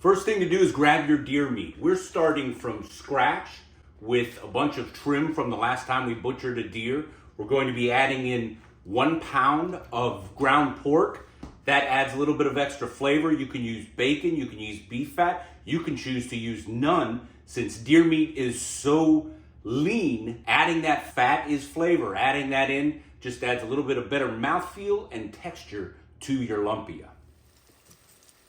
First thing to do is grab your deer meat. We're starting from scratch with a bunch of trim from the last time we butchered a deer. We're going to be adding in 1 pound of ground pork. That adds a little bit of extra flavor. You can use bacon, you can use beef fat, you can choose to use none. Since deer meat is so lean, adding that fat is flavor. Adding that in just adds a little bit of better mouthfeel and texture to your lumpia.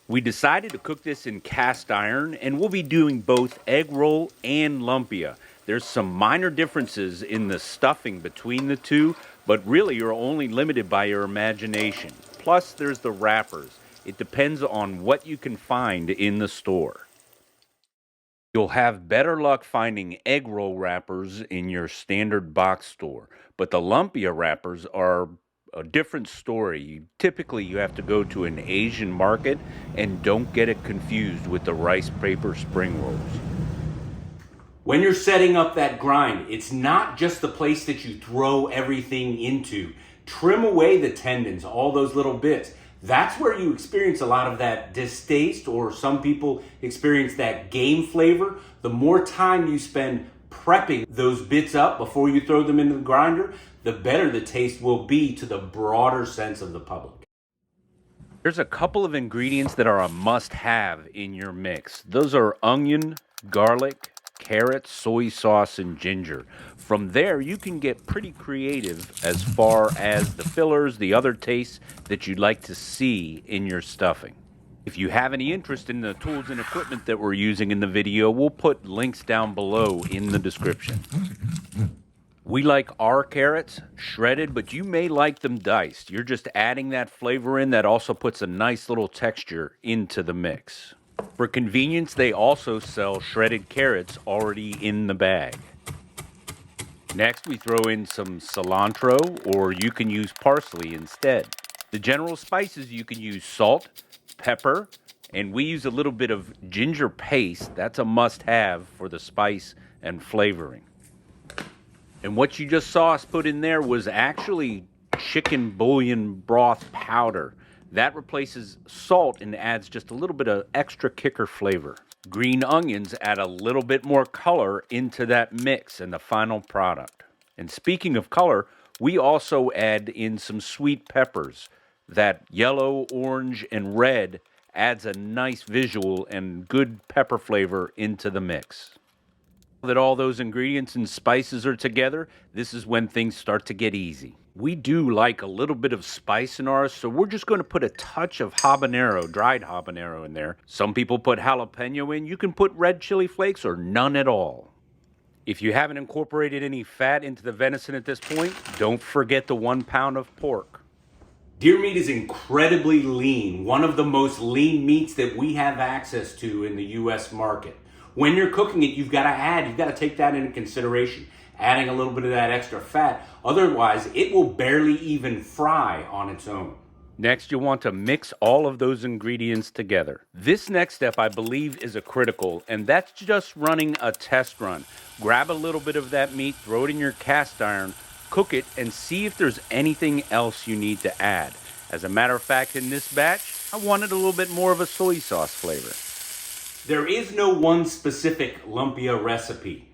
We decided to cook this in cast iron, and we'll be doing both egg roll and lumpia. There's some minor differences in the stuffing between the two, but really you're only limited by your imagination. Plus, there's the wrappers. It depends on what you can find in the store. You'll have better luck finding egg roll wrappers in your standard box store, but the lumpia wrappers are a different story. Typically, you have to go to an Asian market, and don't get it confused with the rice paper spring rolls. When you're setting up that grind, it's not just the place that you throw everything into. Trim away the tendons, all those little bits. That's where you experience a lot of that distaste, or some people experience that game flavor. The more time you spend prepping those bits up before you throw them into the grinder, the better the taste will be to the broader sense of the public. There's a couple of ingredients that are a must-have in your mix. Those are onion, garlic, carrots, soy sauce, and ginger. From there, you can get pretty creative as far as the fillers, the other tastes that you'd like to see in your stuffing. If you have any interest in the tools and equipment that we're using in the video, we'll put links down below in the description. We like our carrots shredded, but you may like them diced. You're just adding that flavor in that also puts a nice little texture into the mix. For convenience, they also sell shredded carrots already in the bag. Next, we throw in some cilantro, or you can use parsley instead. The general spices, you can use salt, pepper, and we use a little bit of ginger paste. That's a must-have for the spice and flavoring. And what you just saw us put in there was actually chicken bouillon broth powder. That replaces salt and adds just a little bit of extra kicker flavor. Green onions add a little bit more color into that mix and the final product. And speaking of color, we also add in some sweet peppers. That yellow, orange, and red adds a nice visual and good pepper flavor into the mix. Now that all those ingredients and spices are together, this is when things start to get easy. We do like a little bit of spice in ours, so we're just going to put a touch of habanero, dried habanero in there. Some people put jalapeno in. You can put red chili flakes or none at all. If you haven't incorporated any fat into the venison at this point, don't forget the 1 pound of pork. Deer meat is incredibly lean, one of the most lean meats that we have access to in the U.S. market. When you're cooking it, you've got to take that into consideration. Adding a little bit of that extra fat. Otherwise, it will barely even fry on its own. Next, you'll want to mix all of those ingredients together. This next step, I believe, is a critical, and that's just running a test run. Grab a little bit of that meat, throw it in your cast iron, cook it, and see if there's anything else you need to add. As a matter of fact, in this batch, I wanted a little bit more of a soy sauce flavor. There is no one specific lumpia recipe.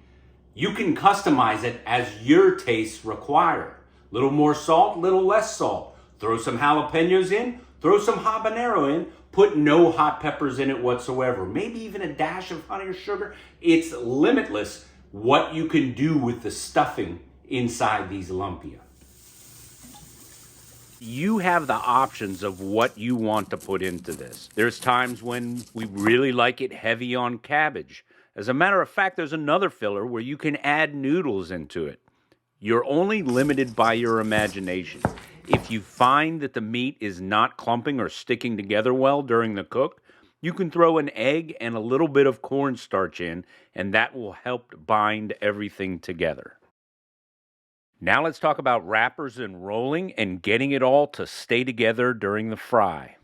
You can customize it as your tastes require. Little more salt, little less salt. Throw some jalapenos in, throw some habanero in, put no hot peppers in it whatsoever. Maybe even a dash of honey or sugar. It's limitless what you can do with the stuffing inside these lumpia. You have the options of what you want to put into this. There's times when we really like it heavy on cabbage. As a matter of fact, there's another filler where you can add noodles into it. You're only limited by your imagination. If you find that the meat is not clumping or sticking together well during the cook, you can throw an egg and a little bit of cornstarch in, and that will help bind everything together. Now let's talk about wrappers and rolling and getting it all to stay together during the fry.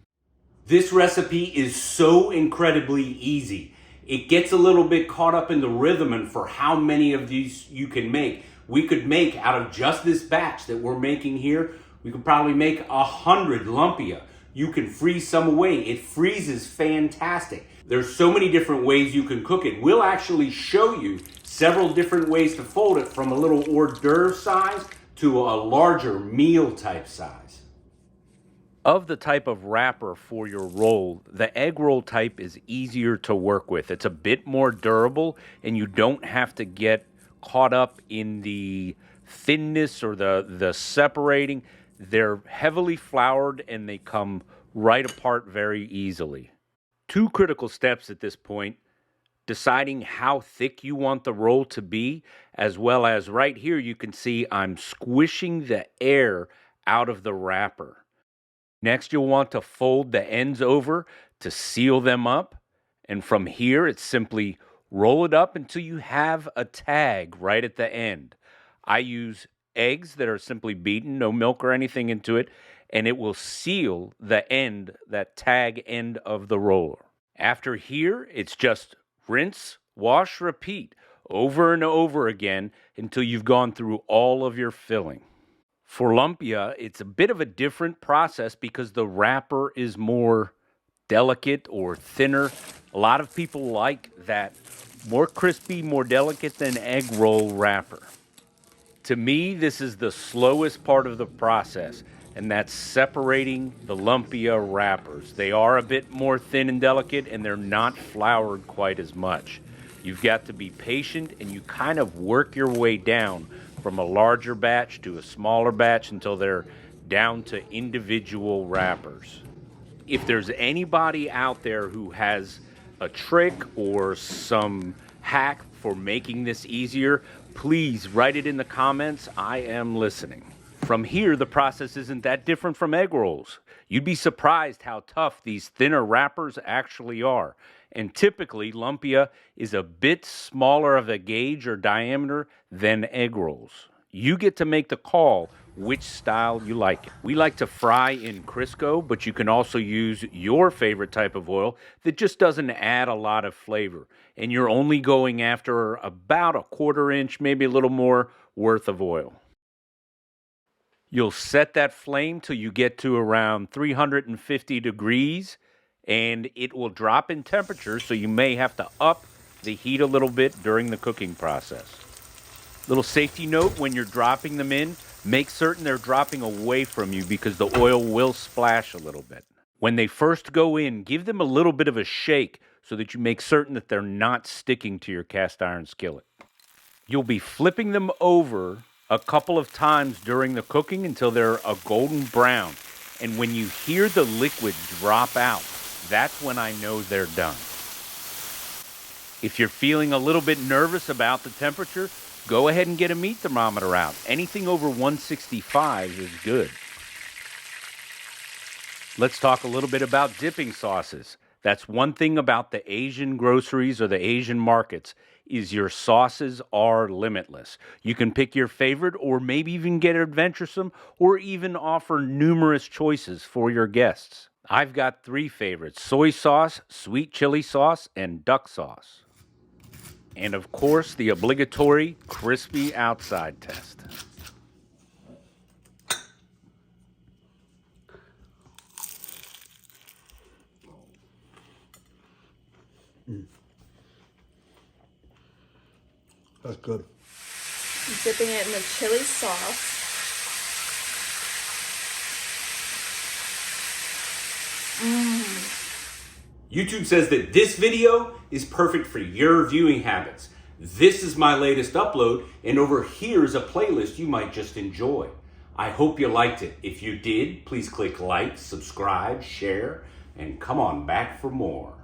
This recipe is so incredibly easy. It gets a little bit caught up in the rhythm and for how many of these you can make. We could make, out of just this batch that we're making here, we could probably make 100 lumpia. You can freeze some away. It freezes fantastic. There's so many different ways you can cook it. We'll actually show you several different ways to fold it, from a little hors d'oeuvre size to a larger meal type size. Of the type of wrapper for your roll, the egg roll type is easier to work with. It's a bit more durable, and you don't have to get caught up in the thinness or the separating. They're heavily floured and they come right apart very easily. Two critical steps at this point: deciding how thick you want the roll to be, as well as right here you can see I'm squishing the air out of the wrapper. Next, you'll want to fold the ends over to seal them up. And from here, it's simply roll it up until you have a tag right at the end. I use eggs that are simply beaten, no milk or anything into it, and it will seal the end, that tag end of the roller. After here, it's just rinse, wash, repeat over and over again until you've gone through all of your filling. For lumpia, it's a bit of a different process because the wrapper is more delicate or thinner. A lot of people like that more crispy, more delicate than egg roll wrapper. To me, this is the slowest part of the process, and that's separating the lumpia wrappers. They are a bit more thin and delicate, and they're not floured quite as much. You've got to be patient, and you kind of work your way down from a larger batch to a smaller batch until they're down to individual wrappers. If there's anybody out there who has a trick or some hack for making this easier, please write it in the comments. I am listening. From here, the process isn't that different from egg rolls. You'd be surprised how tough these thinner wrappers actually are. And typically, lumpia is a bit smaller of a gauge or diameter than egg rolls. You get to make the call which style you like it. We like to fry in Crisco, but you can also use your favorite type of oil that just doesn't add a lot of flavor. And you're only going after about a 1/4 inch, maybe a little more, worth of oil. You'll set that flame till you get to around 350 degrees, and it will drop in temperature, so you may have to up the heat a little bit during the cooking process. Little safety note: when you're dropping them in, make certain they're dropping away from you because the oil will splash a little bit. When they first go in, give them a little bit of a shake so that you make certain that they're not sticking to your cast iron skillet. You'll be flipping them over a couple of times during the cooking until they're a golden brown. And when you hear the liquid drop out, that's when I know they're done. If you're feeling a little bit nervous about the temperature, go ahead and get a meat thermometer out. Anything over 165 is good. Let's talk a little bit about dipping sauces. That's one thing about the Asian groceries or the Asian markets, is your sauces are limitless. You can pick your favorite or maybe even get adventuresome or even offer numerous choices for your guests. I've got 3 favorites: soy sauce, sweet chili sauce, and duck sauce. And of course, the obligatory crispy outside test. That's good. Dipping it in the chili sauce. YouTube says that this video is perfect for your viewing habits. This is my latest upload, and over here is a playlist you might just enjoy. I hope you liked it. If you did, please click like, subscribe, share, and come on back for more.